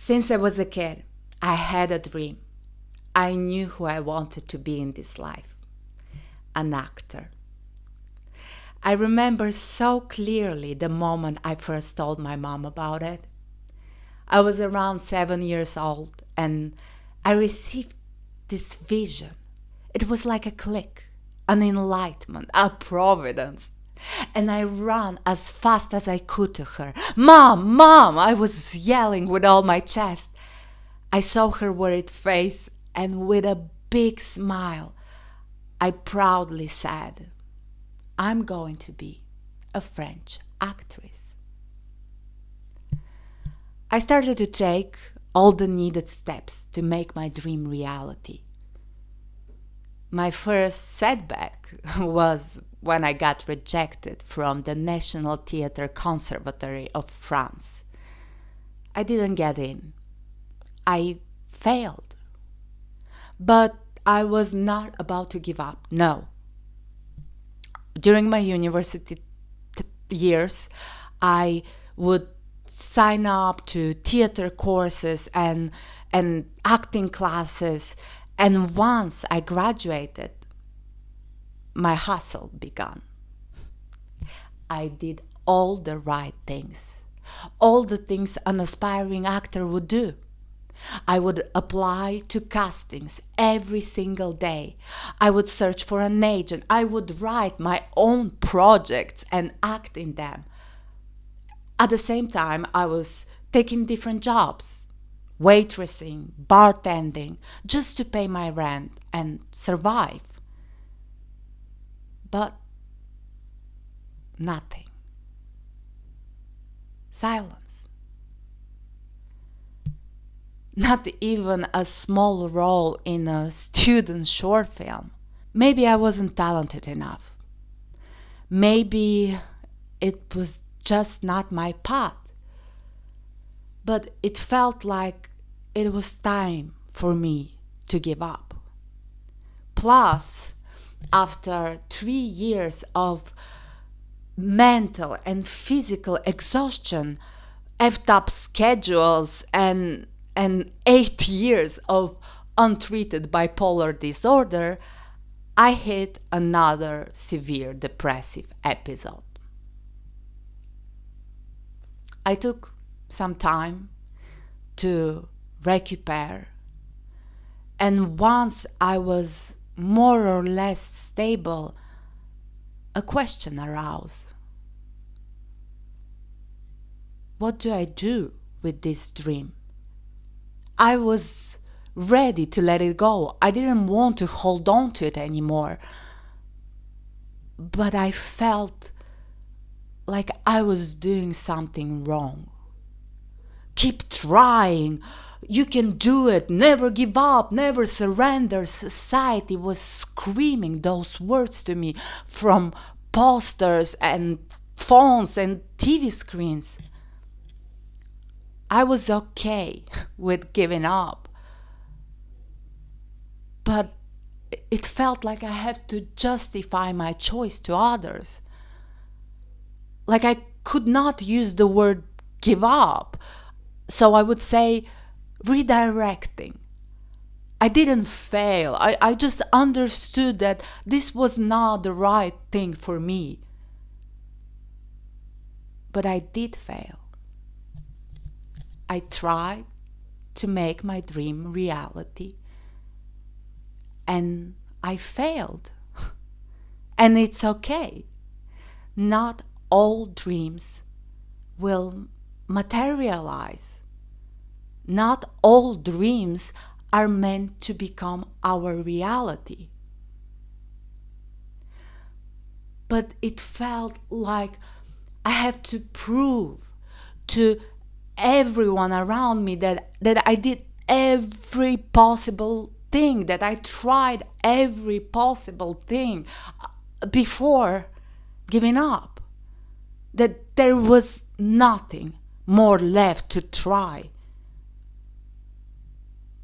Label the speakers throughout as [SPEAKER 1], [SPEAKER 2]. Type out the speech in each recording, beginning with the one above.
[SPEAKER 1] Since I was a kid, I had a dream. I knew who I wanted to be in this life, an actor. I remember so clearly the moment I first told my mom about it. I was around 7 years old and I received this vision. It was like a click, an enlightenment, a providence. And I ran as fast as I could to her. Mom, Mom! I was yelling with all my chest. I saw her worried face and with a big smile, I proudly said, I'm going to be a French actress. I started to take all the needed steps to make my dream reality. My first setback was when I got rejected from the National Theatre Conservatory of France. I didn't get in. I failed. But I was not about to give up, no. During my university years, I would sign up to theater courses and acting classes, and once I graduated, my hustle began. I did all the right things, all the things an aspiring actor would do. I would apply to castings every single day. I would search for an agent. I would write my own projects and act in them. At the same time, I was taking different jobs, waitressing, bartending, just to pay my rent and survive. But nothing. Silence. Not even a small role in a student short film. Maybe I wasn't talented enough. Maybe it was just not my path. But it felt like it was time for me to give up. Plus, after 3 years of mental and physical exhaustion, effed up schedules, and 8 years of untreated bipolar disorder, I hit another severe depressive episode. I took some time to recuperate, and once I was more or less stable, a question arose. What do I do with this dream? I was ready to let it go. I didn't want to hold on to it anymore. But I felt like I was doing something wrong. Keep trying. You can do it. Never give up. Never surrender. Society was screaming those words to me from posters and phones and TV screens. I was okay with giving up. But it felt like I had to justify my choice to others. Like I could not use the word give up. So I would say redirecting. I didn't fail. I just understood that this was not the right thing for me. But I did fail. I tried to make my dream reality, and I failed. And it's okay. Not all dreams will materialize. Not all dreams are meant to become our reality. But it felt like I have to prove to everyone around me that I did every possible thing, that I tried every possible thing before giving up, that there was nothing more left to try.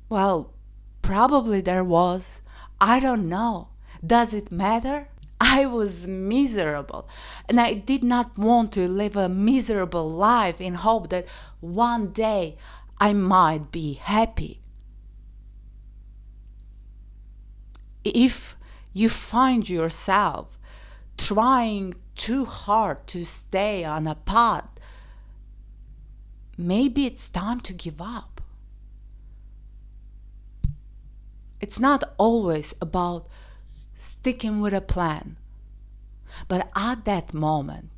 [SPEAKER 1] Well, probably there was. I don't know. Does it matter? I was miserable, and I did not want to live a miserable life in hope that one day I might be happy. If you find yourself trying too hard to stay on a path, maybe it's time to give up. It's not always about sticking with a plan, but at that moment,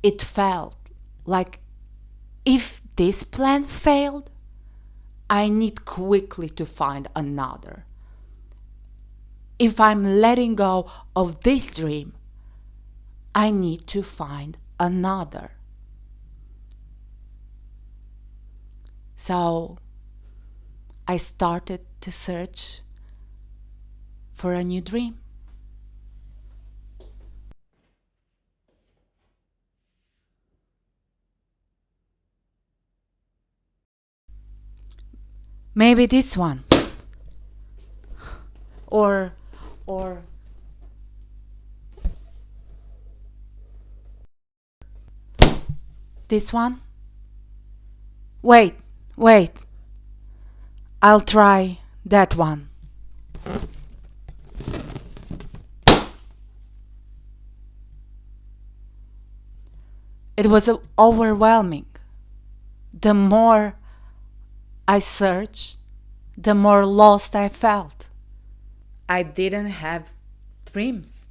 [SPEAKER 1] it felt like if this plan failed, I need quickly to find another. If I'm letting go of this dream, I need to find another. So I started to search for a new dream. Maybe this one. Or this one? Wait. I'll try that one. It was overwhelming. The more I searched, the more lost I felt. I didn't have dreams.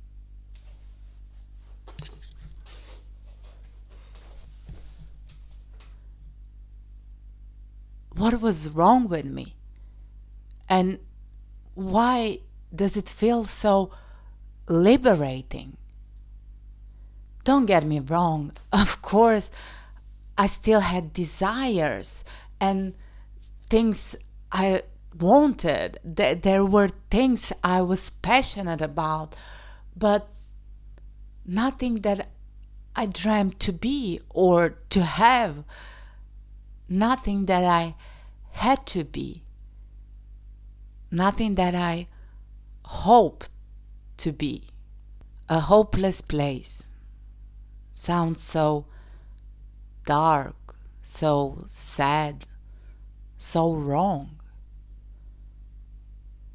[SPEAKER 1] What was wrong with me? And why does it feel so liberating? Don't get me wrong, of course, I still had desires and things I wanted. There were things I was passionate about, but nothing that I dreamt to be or to have, nothing that I had to be, nothing that I hoped to be. A hopeless place sounds so dark, so sad, so wrong.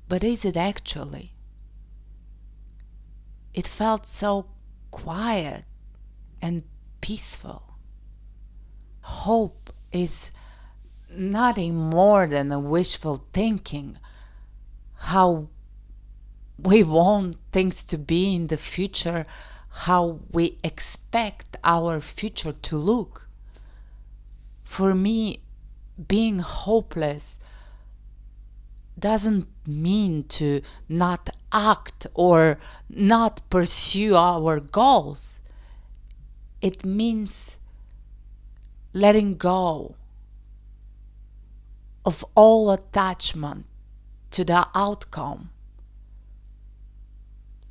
[SPEAKER 1] But is it actually? It felt so quiet and peaceful. Hope is nothing more than a wishful thinking, how we want things to be in the future, how we expect our future to look. For me, being hopeless doesn't mean to not act or not pursue our goals. It means letting go of all attachment to the outcome,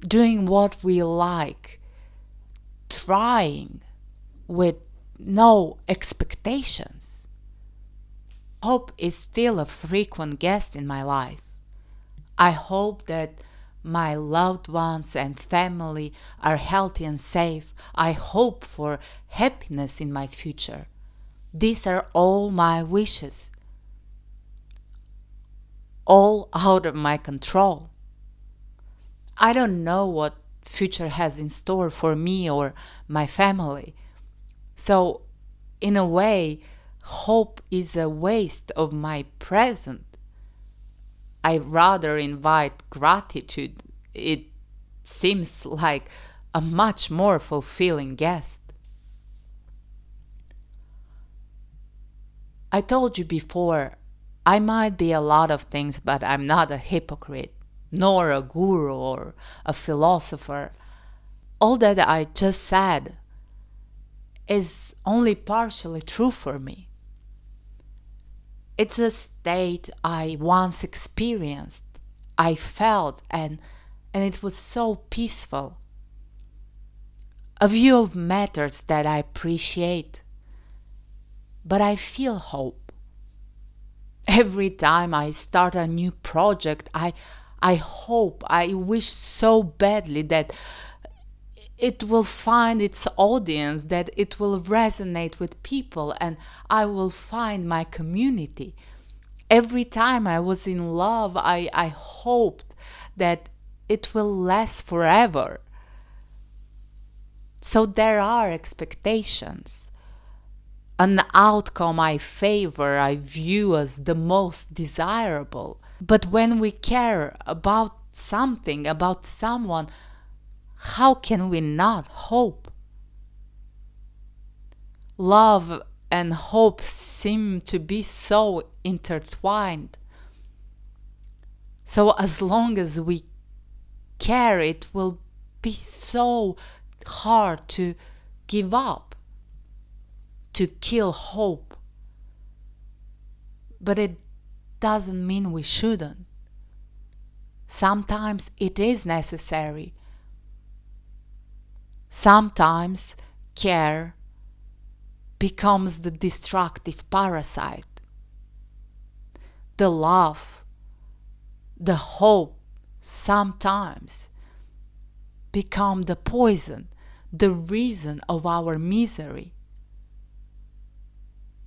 [SPEAKER 1] doing what we like, trying with no expectations. Hope is still a frequent guest in my life. I hope that my loved ones and family are healthy and safe. I hope for happiness in my future. These are all my wishes, all out of my control. I don't know what future has in store for me or my family. So, in a way, hope is a waste of my present. I rather invite gratitude. It seems like a much more fulfilling guest. I told you before, I might be a lot of things, but I'm not a hypocrite, nor a guru or a philosopher. All that I just said is only partially true for me. It's a state I once experienced, I felt, and it was so peaceful. A view of matters that I appreciate. But I feel hope. Every time I start a new project, I hope, I wish so badly that it will find its audience, that it will resonate with people, and I will find my community. Every time I was in love, I hoped that it will last forever. So there are expectations. An outcome I favor, I view as the most desirable. But when we care about something, about someone, how can we not hope? Love and hope seem to be so intertwined. So as long as we care, it will be so hard to give up, to kill hope. But it doesn't mean we shouldn't. Sometimes it is necessary. Sometimes care becomes the destructive parasite. The love, the hope sometimes become the poison, the reason of our misery.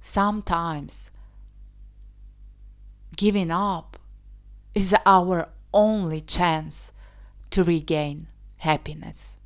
[SPEAKER 1] Sometimes giving up is our only chance to regain happiness.